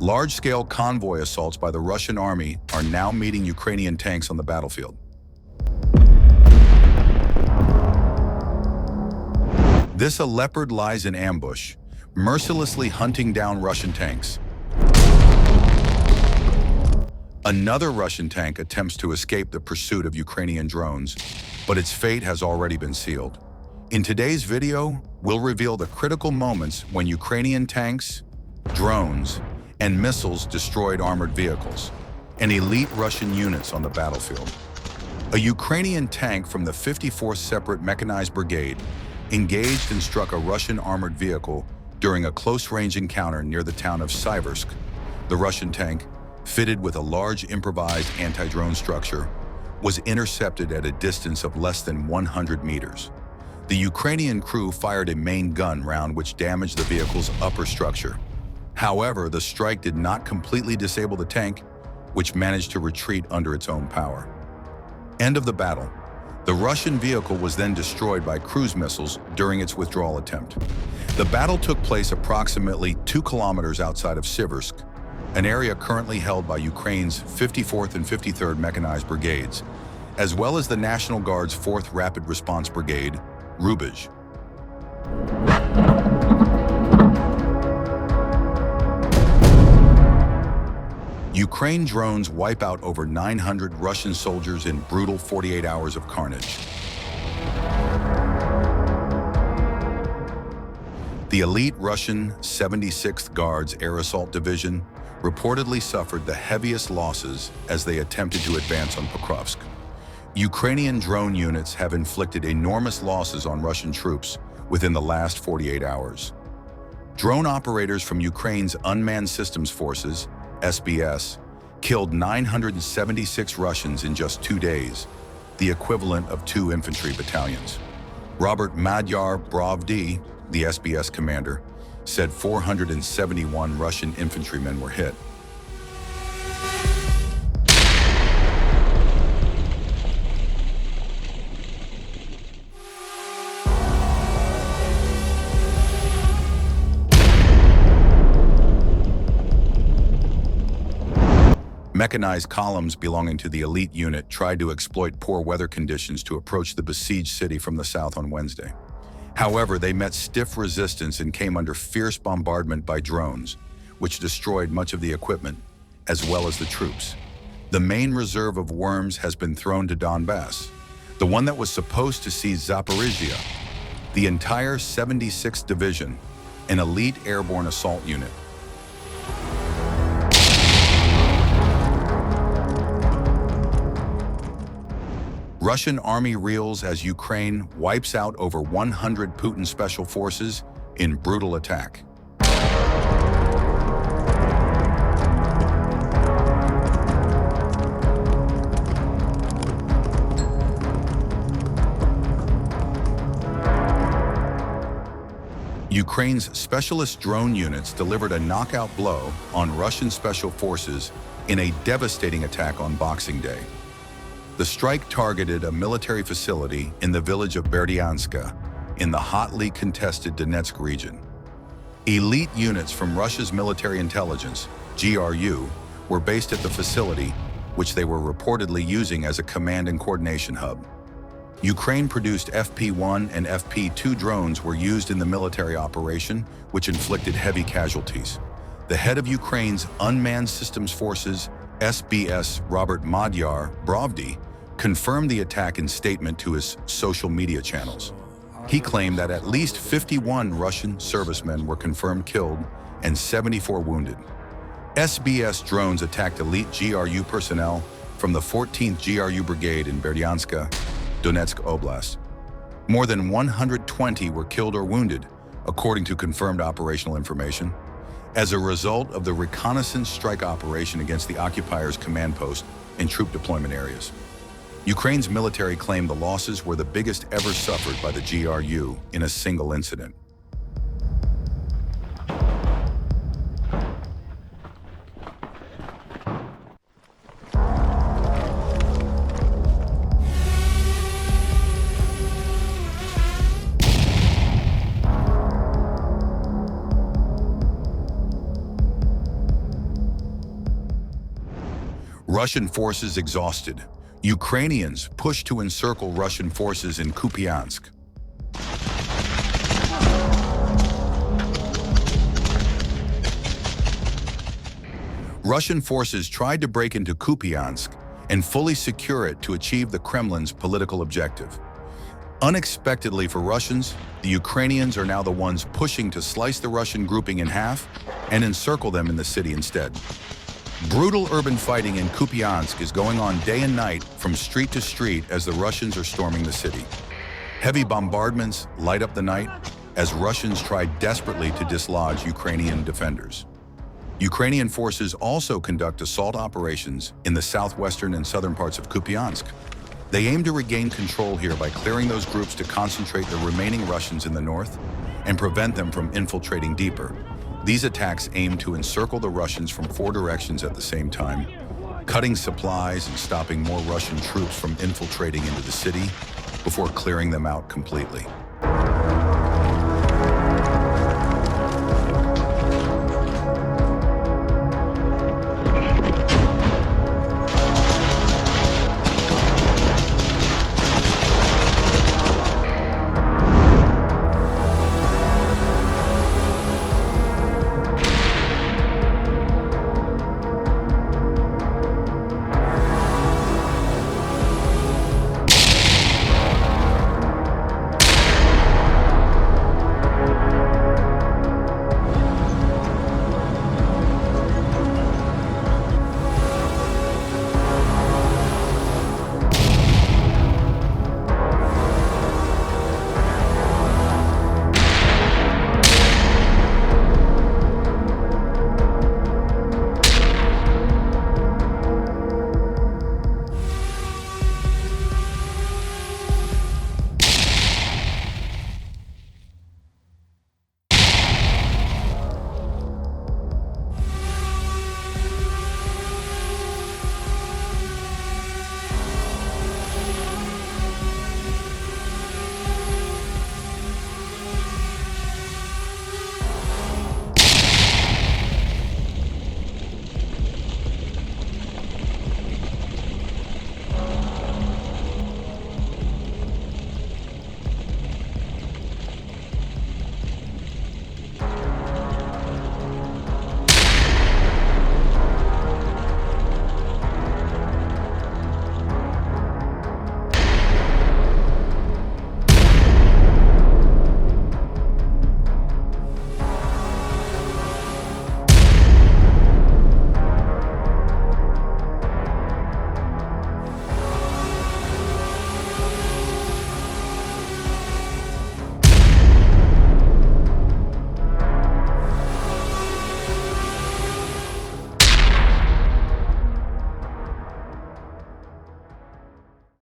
Large-scale convoy assaults by the Russian army are now meeting Ukrainian tanks on the battlefield. This Leopard lies in ambush, mercilessly hunting down Russian tanks. Another Russian tank attempts to escape the pursuit of Ukrainian drones, but its fate has already been sealed. In today's video, we'll reveal the critical moments when Ukrainian tanks, drones, and missiles destroyed armored vehicles and elite Russian units on the battlefield. A Ukrainian tank from the 54th Separate Mechanized Brigade engaged and struck a Russian armored vehicle during a close-range encounter near the town of Siversk. The Russian tank, fitted with a large improvised anti-drone structure, was intercepted at a distance of less than 100 meters. The Ukrainian crew fired a main gun round which damaged the vehicle's upper structure. However, the strike did not completely disable the tank, which managed to retreat under its own power. End of the battle. The Russian vehicle was then destroyed by cruise missiles during its withdrawal attempt. The battle took place approximately 2 kilometers outside of Siversk, an area currently held by Ukraine's 54th and 53rd Mechanized Brigades, as well as the National Guard's 4th Rapid Response Brigade, Rubizh. Ukraine drones wipe out over 900 Russian soldiers in brutal 48 hours of carnage. The elite Russian 76th Guards Air Assault Division reportedly suffered the heaviest losses as they attempted to advance on Pokrovsk. Ukrainian drone units have inflicted enormous losses on Russian troops within the last 48 hours. Drone operators from Ukraine's Unmanned Systems Forces, SBS, killed 976 Russians in just 2 days, the equivalent of 2 infantry battalions. Robert Madyar Brovdy, the SBS commander, said 471 Russian infantrymen were hit. Mechanized columns belonging to the elite unit tried to exploit poor weather conditions to approach the besieged city from the south on Wednesday. However, they met stiff resistance and came under fierce bombardment by drones, which destroyed much of the equipment, as well as the troops. The main reserve of worms has been thrown to Donbas, the one that was supposed to seize Zaporizhia. The entire 76th Division, an elite airborne assault unit, Russian army reels as Ukraine wipes out over 100 Putin special forces in brutal attack. Ukraine's specialist drone units delivered a knockout blow on Russian special forces in a devastating attack on Boxing Day. The strike targeted a military facility in the village of Berdyanska in the hotly contested Donetsk region. Elite units from Russia's military intelligence, GRU, were based at the facility, which they were reportedly using as a command and coordination hub. Ukraine-produced FP-1 and FP-2 drones were used in the military operation, which inflicted heavy casualties. The head of Ukraine's Unmanned Systems Forces, SBS, Robert Madyar Brovdy, confirmed the attack in statement to his social media channels. He claimed that at least 51 Russian servicemen were confirmed killed and 74 wounded. SBS drones attacked elite GRU personnel from the 14th GRU Brigade in Berdyanska, Donetsk Oblast. More than 120 were killed or wounded, according to confirmed operational information, as a result of the reconnaissance strike operation against the occupiers' command post and troop deployment areas. Ukraine's military claimed the losses were the biggest ever suffered by the GRU in a single incident. Russian forces exhausted. Ukrainians push to encircle Russian forces in Kupiansk. Russian forces tried to break into Kupiansk and fully secure it to achieve the Kremlin's political objective. Unexpectedly for Russians, the Ukrainians are now the ones pushing to slice the Russian grouping in half and encircle them in the city instead. Brutal urban fighting in Kupiansk is going on day and night from street to street as the Russians are storming the city. Heavy bombardments light up the night as Russians try desperately to dislodge Ukrainian defenders. Ukrainian forces also conduct assault operations in the southwestern and southern parts of Kupiansk. They aim to regain control here by clearing those groups to concentrate the remaining Russians in the north and prevent them from infiltrating deeper. These attacks aim to encircle the Russians from 4 directions at the same time, cutting supplies and stopping more Russian troops from infiltrating into the city before clearing them out completely.